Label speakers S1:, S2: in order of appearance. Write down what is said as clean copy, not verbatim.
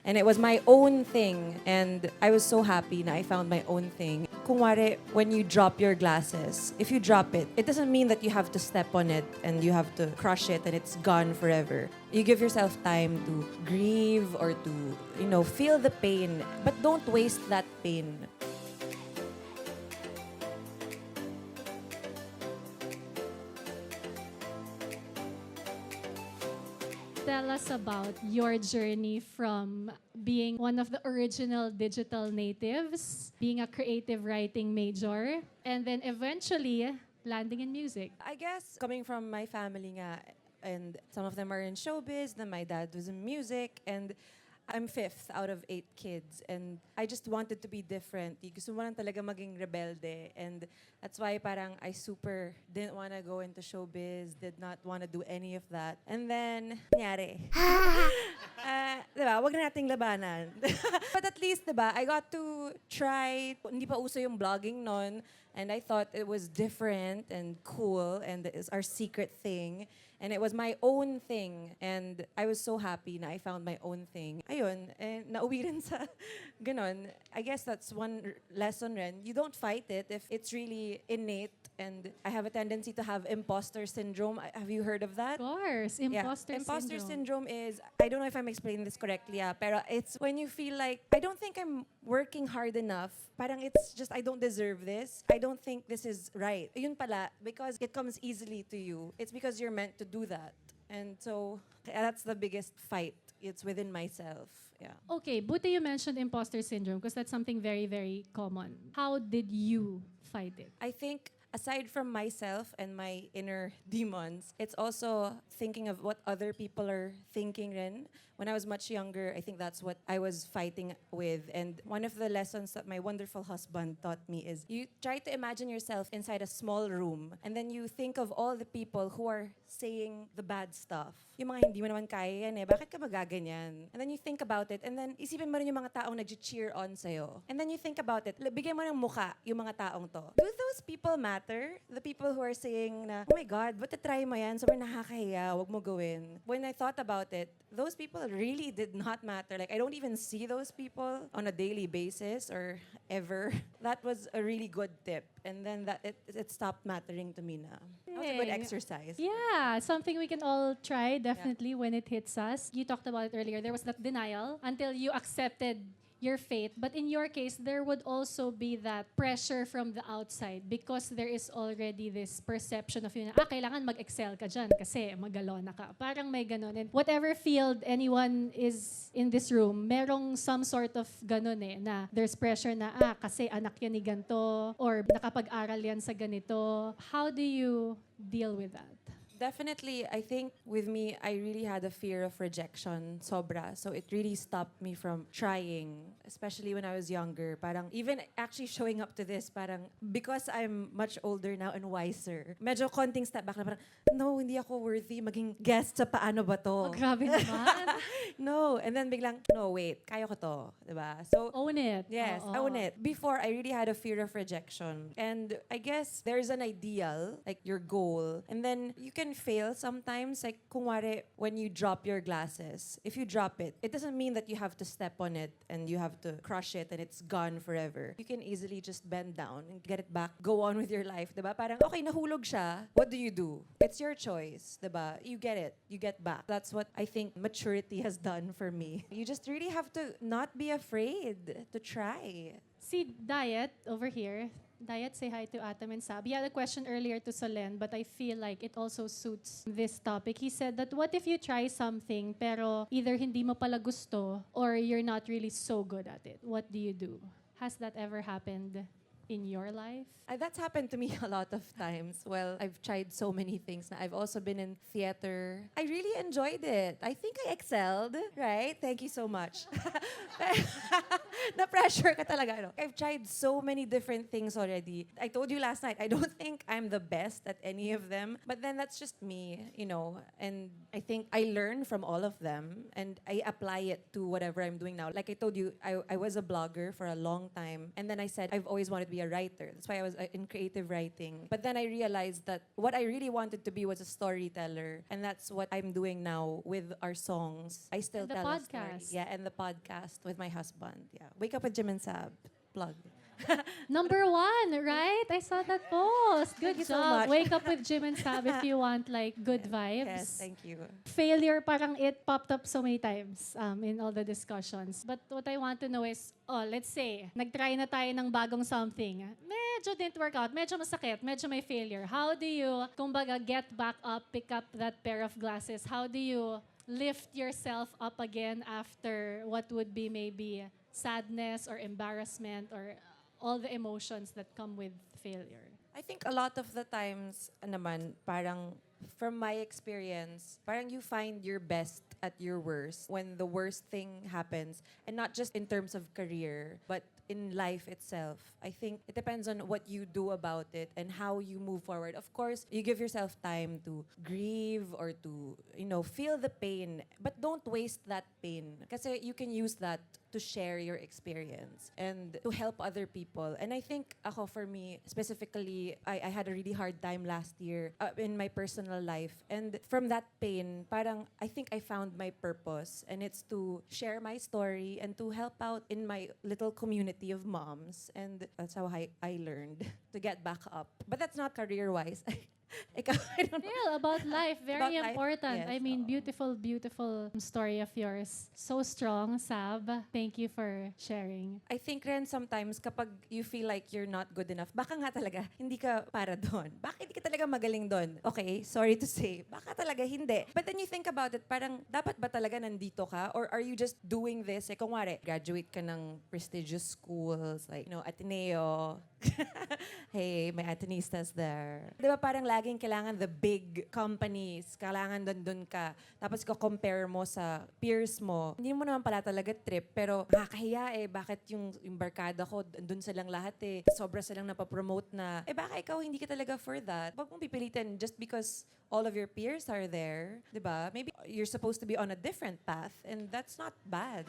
S1: And it was my own thing. And I was so happy na I found my own thing. Kunwari, when you drop your glasses, if you drop it, it doesn't mean that you have to step on it and you have to crush it and it's gone forever. You give yourself time to grieve or to, feel the pain. But don't waste that pain.
S2: Tell us about your journey from being one of the original digital natives, being a creative writing major, and then eventually landing in music.
S1: I guess coming from my family nga, and some of them are in showbiz, then my dad was in music, and I'm fifth out of 8 kids, and I just wanted to be different. Gusto mo lang talaga maging rebelde, and that's why parang I super didn't want to go into showbiz, did not want to do any of that. And then, nangyari. Diba? Wag na nating labanan. But at least, diba, I got to try, hindi pa uso yung vlogging nun, and I thought it was different and cool, and it's our secret thing. And it was my own thing. And I was so happy na I found my own thing. Ayun, nauwi rin sa ganon. I guess that's one lesson rin. You don't fight it if it's really innate. And I have a tendency to have imposter syndrome. Have you heard of that?
S2: Of course, imposter
S1: Imposter
S2: syndrome.
S1: syndrome is, I don't know if I'm explaining this correctly, pero it's when you feel like, I don't think I'm working hard enough. Parang it's just, I don't deserve this. I don't think this is right. Yun pala, because it comes easily to you. It's because you're meant to do that. And so, that's the biggest fight. It's within myself. Yeah.
S2: Okay, buti you mentioned imposter syndrome because that's something very, very common. How did you fight it?
S1: I think aside from myself and my inner demons, it's also thinking of what other people are thinking rin. When I was much younger, I think that's what I was fighting with. And one of the lessons that my wonderful husband taught me is you try to imagine yourself inside a small room and then you think of all the people who are saying the bad stuff. Yung mga hindi mo naman kaya yan bakit ka magaganyan? And then you think about it and then isipin mo rin yung mga taong nag-cheer on sa'yo. And then you think about it, bigyan mo ng muka yung mga taong to. Do those people matter? The people who are saying na, oh my God, ba't try mo yan? Sobrang nakakahiya, wag mo gawin. When I thought about it, those people really did not matter. Like, I don't even see those people on a daily basis or ever. That was a really good tip. And then that it stopped mattering to me na. That was a good
S2: Hey.
S1: exercise.
S2: Yeah, something we can all try definitely when it hits us. You talked about it earlier. There was that denial until you accepted your fate. But in your case, there would also be that pressure from the outside because there is already this perception of you na, kailangan mag-excel ka dyan kasi magalona ka. Parang may ganon. And whatever field anyone is in this room, merong some sort of ganon na there's pressure na, kasi anak yan ni ganito or nakapag-aral yan sa ganito. How do you deal with that?
S1: Definitely, I think with me, I really had a fear of rejection, sobra. So it really stopped me from trying, especially when I was younger. Parang even actually showing up to this, parang because I'm much older now and wiser, medyo konting step back na parang, no, hindi ako worthy maging guest sa Paano Ba To?
S2: Oh, grabe naman.
S1: No, and then biglang, no, wait, kaya ko to, diba? So,
S2: Own it.
S1: yes,
S2: Oo.
S1: own it. Before, I really had a fear of rejection. And I guess there's an ideal, like your goal. And then you can fail sometimes. Like, kunwari, when you drop your glasses, if you drop it, it doesn't mean that you have to step on it and you have to crush it and it's gone forever. You can easily just bend down and get it back, go on with your life, diba? Parang, okay, nahulog siya. What do? It's your choice, diba? You get it. You get back. That's what I think maturity has done for me. You just really have to not be afraid to try.
S2: See, Diet over here. Diet, say hi to Atom and Saab. He had a question earlier to Solen, but I feel like it also suits this topic. He said that what if you try something pero either hindi mo pala gusto or you're not really so good at it? What do you do? Has that ever happened in your life?
S1: That's happened to me a lot of times. Well, I've tried so many things. I've also been in theater. I really enjoyed it. I think I excelled, right? Thank you so much. Na-pressure ka talaga. No? I've tried so many different things already. I told you last night, I don't think I'm the best at any of them. But then that's just me, And I think I learn from all of them. And I apply it to whatever I'm doing now. Like I told you, I was a blogger for a long time. And then I said, I've always wanted to be be a writer. That's why I was in creative writing. But then I realized that what I really wanted to be was a storyteller. And that's what I'm doing now with our songs. I still
S2: And the
S1: tell a story.
S2: podcast.
S1: Yeah, and the podcast with my husband. Yeah. Wake Up with Jim and Sab. Plug.
S2: Number 1, right? I saw that post. Good
S1: Thank you so
S2: job.
S1: much.
S2: Wake up with Jim and Sab if you want like good vibes.
S1: Yes, thank you.
S2: Failure, parang it popped up so many times in all the discussions. But what I want to know is, let's say, nag-try na tayo ng bagong something. Medyo didn't work out. Medyo masakit. Medyo may failure. How do you, kumbaga, get back up, pick up that pair of glasses? How do you lift yourself up again after what would be maybe sadness or embarrassment or all the emotions that come with failure?
S1: I think a lot of the times naman, parang from my experience, parang you find your best at your worst when the worst thing happens. And not just in terms of career, but in life itself. I think it depends on what you do about it and how you move forward. Of course, you give yourself time to grieve or to, feel the pain. But don't waste that pain. Kasi you can use that to share your experience and to help other people. And I think for me, specifically, I had a really hard time last year in my personal life. And from that pain, parang I think I found my purpose. And it's to share my story and to help out in my little community of moms. And that's how I learned to get back up. But that's not career-wise. Ikaw, I don't know.
S2: Still, about life, very
S1: About life,
S2: important.
S1: yes,
S2: I mean,
S1: oo.
S2: beautiful, beautiful story of yours. So strong, Sab. Thank you for sharing.
S1: I think rin sometimes kapag you feel like you're not good enough, baka nga talaga hindi ka para doon. Baka hindi ka talaga magaling doon. Okay, sorry to say. Baka talaga hindi. But then you think about it, parang dapat ba talaga nandito ka? Or are you just doing this? Kung wari, graduate ka ng prestigious schools like, Ateneo. Hey, may Atenistas there. Di ba parang laging kailangan the big companies, kailangan doon ka. Tapos compare mo sa peers mo. Hindi mo naman pala talaga trip, pero nakakahiya bakit yung barkada ko, doon silang lahat sobra silang napapromote na, baka ikaw hindi ka talaga for that. Huwag mong pipilitin just because all of your peers are there. Di ba? Maybe you're supposed to be on a different path and that's not bad.